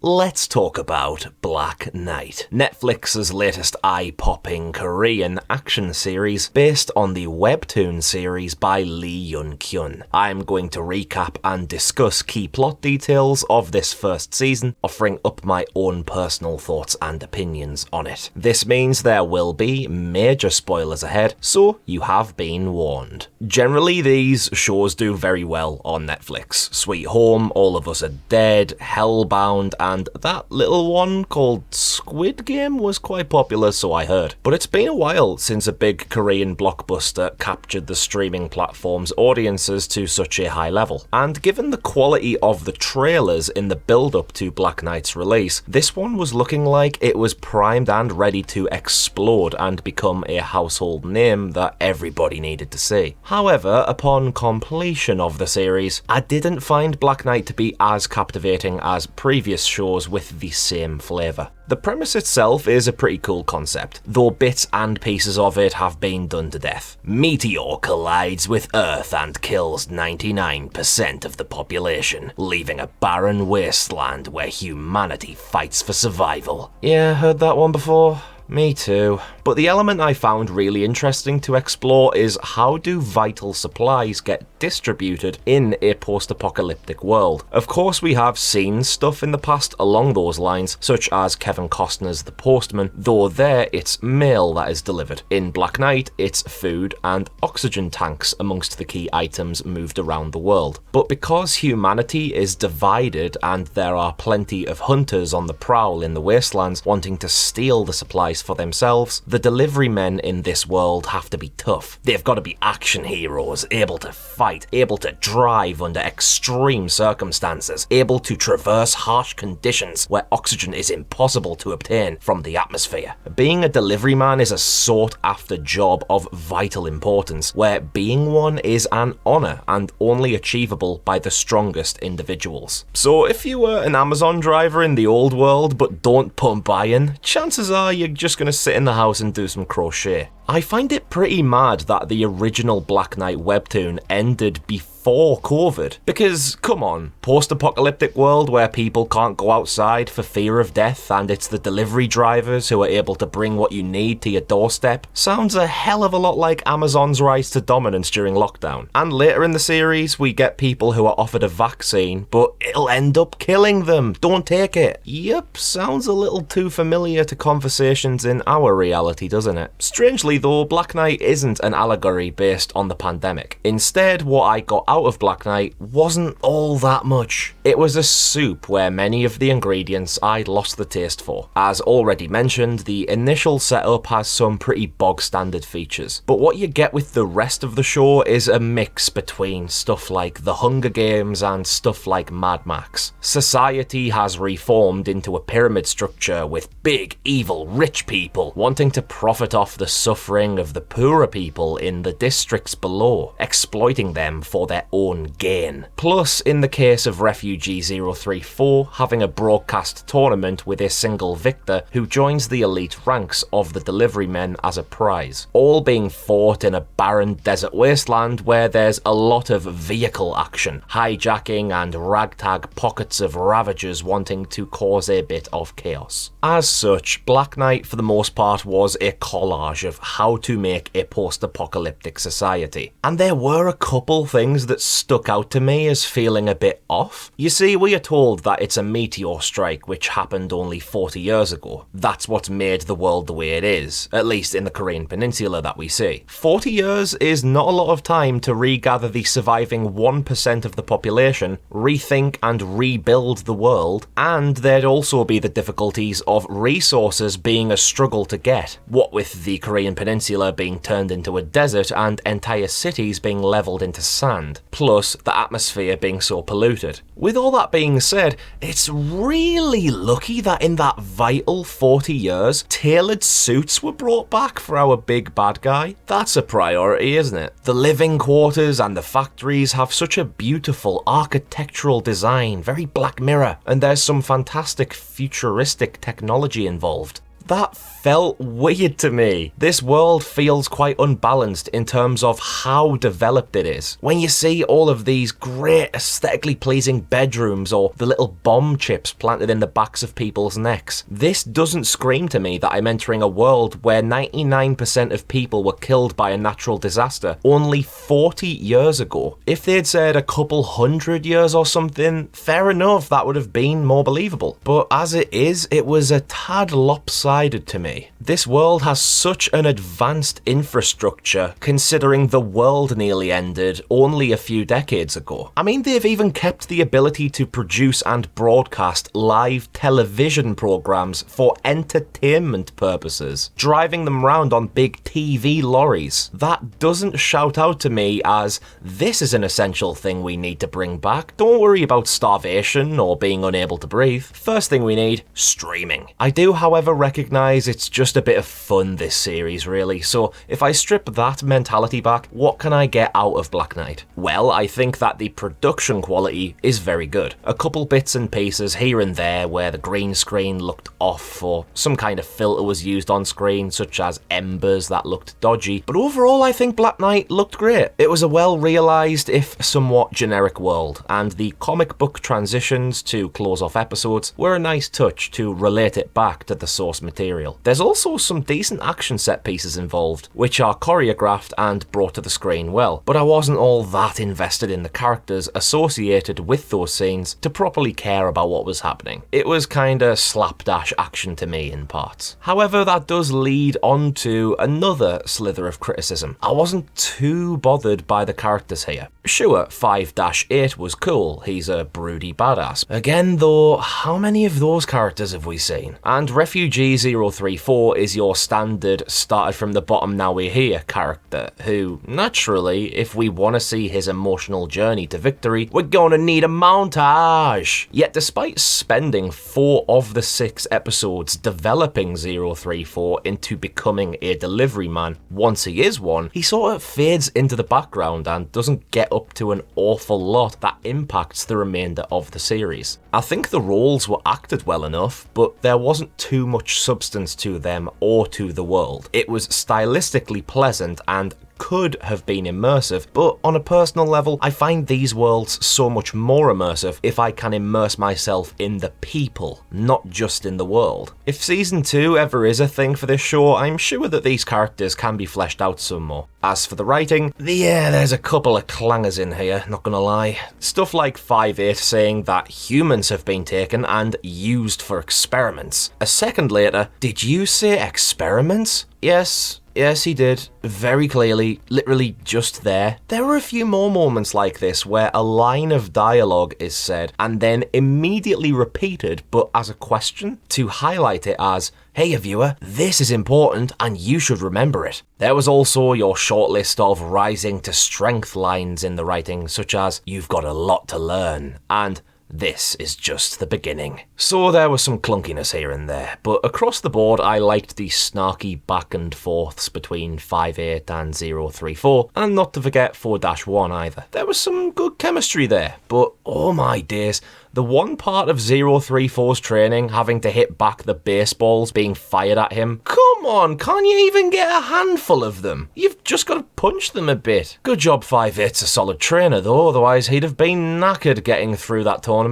let's talk about Black Knight, Netflix's latest eye-popping Korean action series based on the Webtoon series by Lee Yun-kyun. I'm going to recap and discuss key plot details of this first season, offering up my own personal thoughts and opinions on it. This means there will be major spoilers ahead, so you have been warned. Generally, these shows do very well on Netflix. Sweet Home, All of Us Are Dead, Hellbound, and that little one called Squid Game was quite popular, so I heard. But it's been a while since a big Korean blockbuster captured the streaming platform's audiences to such a high level. And given the quality of the trailers in the build-up to Black Knight's release, this one was looking like it was primed and ready to explode and become a household name that everybody needed to see. However, upon completion of the series, I didn't find Black Knight to be as captivating as previous shows with the same flavour. The premise itself is a pretty cool concept, though bits and pieces of it have been done to death. Meteor collides with Earth and kills 99% of the population, leaving a barren wasteland where humanity fights for survival. Yeah, heard that one before? Me too. But the element I found really interesting to explore is how do vital supplies get distributed in a post-apocalyptic world. Of course, we have seen stuff in the past along those lines, such as Kevin Costner's The Postman, though there it's mail that is delivered. In Black Knight, it's food and oxygen tanks amongst the key items moved around the world. But because humanity is divided and there are plenty of hunters on the prowl in the wastelands wanting to steal the supplies for themselves, the Deliverymen in this world have to be tough. They've got to be action heroes, able to fight, able to drive under extreme circumstances, able to traverse harsh conditions where oxygen is impossible to obtain from the atmosphere. Being a deliveryman is a sought-after job of vital importance, where being one is an honour and only achievable by the strongest individuals. So if you were an Amazon driver in the old world but don't pump iron, chances are you're just going to sit in the house and do some crochet. I find it pretty mad that the original Black Knight webtoon ended before COVID, because come on, post-apocalyptic world where people can't go outside for fear of death and it's the delivery drivers who are able to bring what you need to your doorstep, sounds a hell of a lot like Amazon's rise to dominance during lockdown. And later in the series we get people who are offered a vaccine, but it'll end up killing them. Don't take it. Yep, sounds a little too familiar to conversations in our reality, doesn't it? Strangely though, Black Knight isn't an allegory based on the pandemic. Instead, what I got out of Black Knight wasn't all that much. It was a soup where many of the ingredients I'd lost the taste for. As already mentioned, the initial setup has some pretty bog standard features, but what you get with the rest of the show is a mix between stuff like The Hunger Games and stuff like Mad Max. Society has reformed into a pyramid structure with big, evil, rich people wanting to profit off the suffering of the poorer people in the districts below, exploiting them for their own gain. Plus, in the case of Refugee 034, having a broadcast tournament with a single victor who joins the elite ranks of the Deliverymen as a prize, all being fought in a barren desert wasteland where there's a lot of vehicle action, hijacking and ragtag pockets of ravagers wanting to cause a bit of chaos. As such, Black Knight for the most part was a collage of how to make a post-apocalyptic society. And there were a couple things that stuck out to me as feeling a bit off. You see, we are told that it's a meteor strike which happened only 40 years ago. That's what's made the world the way it is, at least in the Korean Peninsula that we see. 40 years is not a lot of time to regather the surviving 1% of the population, rethink and rebuild the world, and there'd also be the difficulties of resources being a struggle to get, what with the Korean Peninsula being turned into a desert and entire cities being levelled into sand, plus the atmosphere being so polluted. With all that being said, it's really lucky that in that vital 40 years, tailored suits were brought back for our big bad guy. That's a priority, isn't it? The living quarters and the factories have such a beautiful architectural design, very Black Mirror, and there's some fantastic futuristic technology involved. That felt weird to me. This world feels quite unbalanced in terms of how developed it is. When you see all of these great aesthetically pleasing bedrooms or the little bomb chips planted in the backs of people's necks, this doesn't scream to me that I'm entering a world where 99% of people were killed by a natural disaster only 40 years ago. If they'd said a couple hundred years or something, fair enough, that would have been more believable. But as it is, it was a tad lopsided to me. This world has such an advanced infrastructure considering the world nearly ended only a few decades ago. I mean, they've even kept the ability to produce and broadcast live television programs for entertainment purposes, driving them around on big TV lorries. That doesn't shout out to me as, this is an essential thing we need to bring back. Don't worry about starvation or being unable to breathe. First thing we need, streaming. I do, however, recognise it's just a bit of fun this series, really, so if I strip that mentality back, what can I get out of Black Knight? Well, I think that the production quality is very good. A couple bits and pieces here and there where the green screen looked off or some kind of filter was used on screen, such as embers that looked dodgy, but overall I think Black Knight looked great. It was a well-realised, if somewhat generic world, and the comic book transitions to close-off episodes were a nice touch to relate it back to the source material. There's also some decent action set pieces involved, which are choreographed and brought to the screen well, but I wasn't all that invested in the characters associated with those scenes to properly care about what was happening. It was kinda slapdash action to me in parts. However, that does lead on to another slither of criticism. I wasn't too bothered by the characters here. Sure, 5-8 was cool, he's a broody badass. Again though, how many of those characters have we seen? And Refugee 034 is your standard started from the bottom now we're here character, who, naturally, if we want to see his emotional journey to victory, we're gonna need a montage! Yet despite spending 4 of the 6 episodes developing 034 into becoming a deliveryman, once he is one, he sort of fades into the background and doesn't get up to an awful lot that impacts the remainder of the series. I think the roles were acted well enough, but there wasn't too much substance to them or to the world. It was stylistically pleasant and could have been immersive, but on a personal level, I find these worlds so much more immersive if I can immerse myself in the people, not just in the world. If season 2 ever is a thing for this show, I'm sure that these characters can be fleshed out some more. As for the writing, yeah, there's a couple of clangers in here, not gonna lie. Stuff like 5-8 saying that humans have been taken and used for experiments. A second later, did you say experiments? Yes, he did. Very clearly, literally just there. There were a few more moments like this where a line of dialogue is said and then immediately repeated but as a question to highlight it as, hey viewer, this is important and you should remember it. There was also your short list of rising to strength lines in the writing, such as, you've got a lot to learn, and this is just the beginning. So there was some clunkiness here and there, but across the board I liked the snarky back and forths between 5-8 and 034, and not to forget 4-1 either. There was some good chemistry there, but oh my days, the one part of 034's training having to hit back the baseballs being fired at him, come on, can't you even get a handful of them? You've just got to punch them a bit. Good job 5-8's a solid trainer though, otherwise he'd have been knackered getting through that tournament.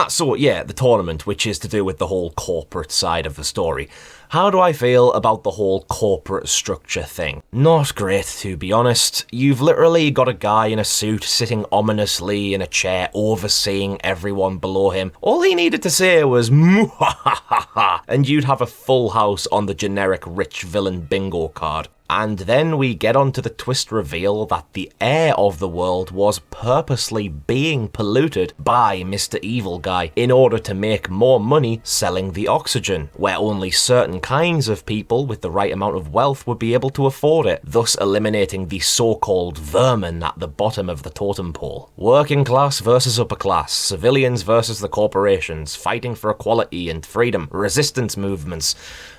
So yeah, the tournament, which is to do with the whole corporate side of the story. How do I feel about the whole corporate structure thing? Not great, to be honest. You've literally got a guy in a suit sitting ominously in a chair overseeing everyone below him. All he needed to say was "Mwahaha," and you'd have a full house on the generic rich villain bingo card. And then we get onto the twist reveal that the air of the world was purposely being polluted by Mr. Evil Guy in order to make more money selling the oxygen, where only certain kinds of people with the right amount of wealth would be able to afford it, thus eliminating the so-called vermin at the bottom of the totem pole. Working class versus upper class, civilians versus the corporations, fighting for equality and freedom, resistance movements.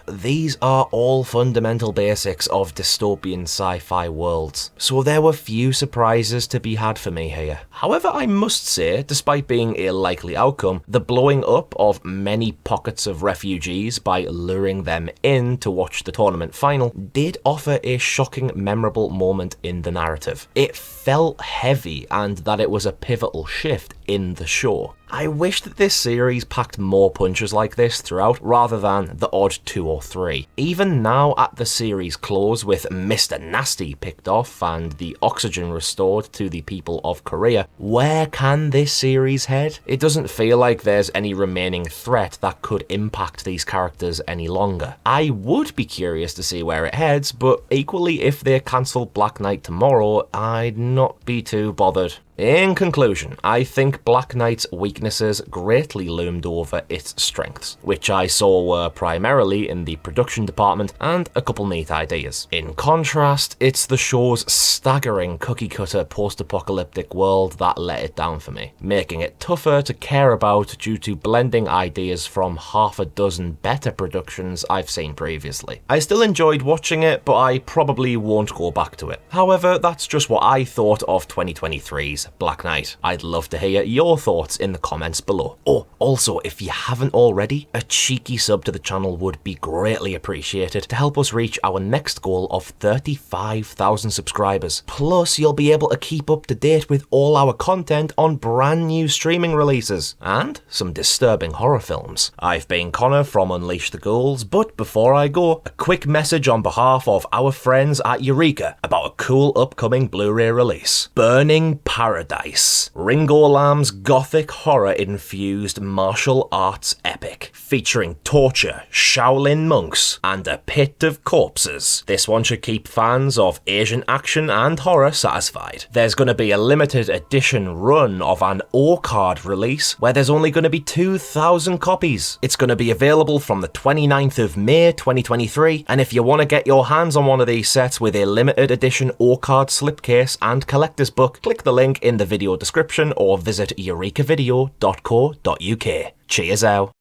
These are all fundamental basics of dystopian sci-fi worlds, so there were few surprises to be had for me here. However, I must say, despite being a likely outcome, the blowing up of many pockets of refugees by luring them in to watch the tournament final did offer a shocking, memorable moment in the narrative. It felt heavy and that it was a pivotal shift in the show. I wish that this series packed more punches like this throughout rather than the odd 2 or 3. Even now at the series close with Mr. Nasty picked off and the oxygen restored to the people of Korea, where can this series head? It doesn't feel like there's any remaining threat that could impact these characters any longer. I would be curious to see where it heads, but equally if they cancel Black Knight tomorrow, I'd not be too bothered. In conclusion, I think Black Knight's weaknesses greatly loomed over its strengths, which I saw were primarily in the production department and a couple neat ideas. In contrast, it's the show's staggering cookie-cutter post-apocalyptic world that let it down for me, making it tougher to care about due to blending ideas from half a dozen better productions I've seen previously. I still enjoyed watching it, but I probably won't go back to it. However, that's just what I thought of 2023's Black Knight. I'd love to hear your thoughts in the comments below. Oh, also, if you haven't already, a cheeky sub to the channel would be greatly appreciated to help us reach our next goal of 35,000 subscribers. Plus, you'll be able to keep up to date with all our content on brand new streaming releases and some disturbing horror films. I've been Connor from Unleash the Ghouls, but before I go, a quick message on behalf of our friends at Eureka about a cool upcoming Blu-ray release. Burning Paradise, Ringo Lam's gothic horror-infused martial arts epic, featuring torture, Shaolin monks, and a pit of corpses. This one should keep fans of Asian action and horror satisfied. There's going to be a limited edition run of an O-card release where there's only going to be 2,000 copies. It's going to be available from the 29th of May 2023, and if you want to get your hands on one of these sets with a limited edition O-card slipcase and collector's book, click the link in the video description or visit eurekavideo.co.uk. Cheers out.